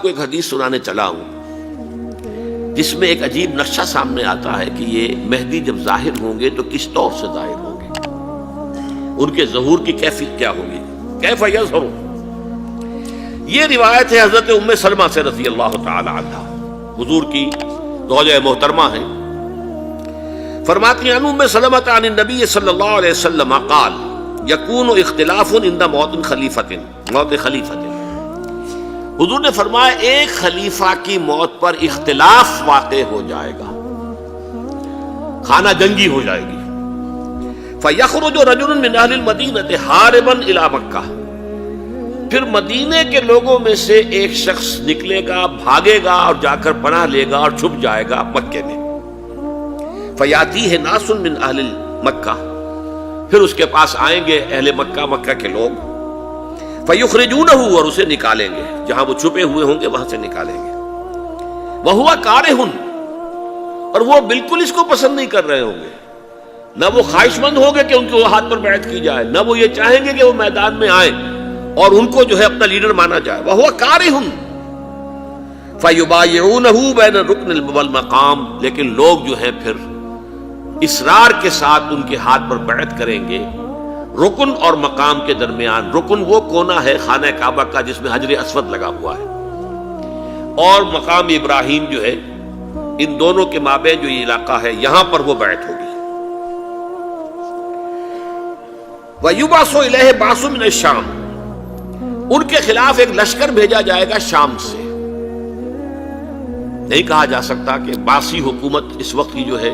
کو ایک حدیث سنانے چلا ہوں جس میں ایک عجیب نقشہ سامنے آتا ہے کہ یہ مہدی جب ظاہر ہوں گے تو کس طور سے ظاہر ہوں گے، ان کے ظہور کی کیفیت کیا ہوگی، کیف یظہر۔ یہ روایت ہے حضرت ام سلمہ سے رضی اللہ تعالی عنہا، حضور کی زوجہ محترمہ ہیں، فرماتی ہیں ام سلمہ عن النبی صلی اللہ علیہ وسلم قال یکون اختلاف عند موت خلیفۃ، موت خلیفۃ۔ حضور نے فرمایا ایک خلیفہ کی موت پر اختلاف واقع ہو جائے گا، خانہ جنگی ہو جائے گی۔ فَيَخْرُجُ رَجُلٌ مِّنْ أَهْلِ الْمَدِينَةِ حَارِبًا إِلَىٰ مکہ، پھر مدینے کے لوگوں میں سے ایک شخص نکلے گا، بھاگے گا اور جا کر پناہ لے گا اور چھپ جائے گا مکے میں۔ فَيَأْتِيهِ نَاسٌ مِّنْ أَهْلِ مکہ، پھر اس کے پاس آئیں گے اہل مکہ، مکہ کے لوگ، فَيُخْرِجُونَهُ، اور اسے نکالیں گے، جہاں وہ چھپے ہوئے ہوں گے وہاں سے نکالیں گے۔ وَهُوَ كَارِهٌ، اور وہ بالکل اس کو پسند نہیں کر رہے ہوں گے، نہ وہ خواہش مند ہوں گے کہ ان کے ہاتھ پر بیعت کی جائے، نہ وہ یہ چاہیں گے کہ وہ میدان میں آئیں اور ان کو جو ہے اپنا لیڈر مانا جائے۔ وَهُوَ كَارِهٌ فَيُبَايِعُونَهُ بَيْنَ الرُّكْنِ وَالْمَقَامِ، لیکن لوگ جو ہے پھر اصرار کے ساتھ ان کے ہاتھ پر بیعت کریں گے رکن اور مقام کے درمیان۔ رکن وہ کونا ہے خانہ کعبہ کا جس میں حجر اسود لگا ہوا ہے، اور مقام ابراہیم جو ہے، ان دونوں کے مابین جو یہ علاقہ ہے یہاں پر وہ بیعت ہوگی۔ وَيُبْعَثُ إِلَيْهِ بَعْثٌ مِّنَ الشَّامِ، ان کے خلاف ایک لشکر بھیجا جائے گا شام سے۔ نہیں کہا جا سکتا کہ باسی حکومت اس وقت کی جو ہے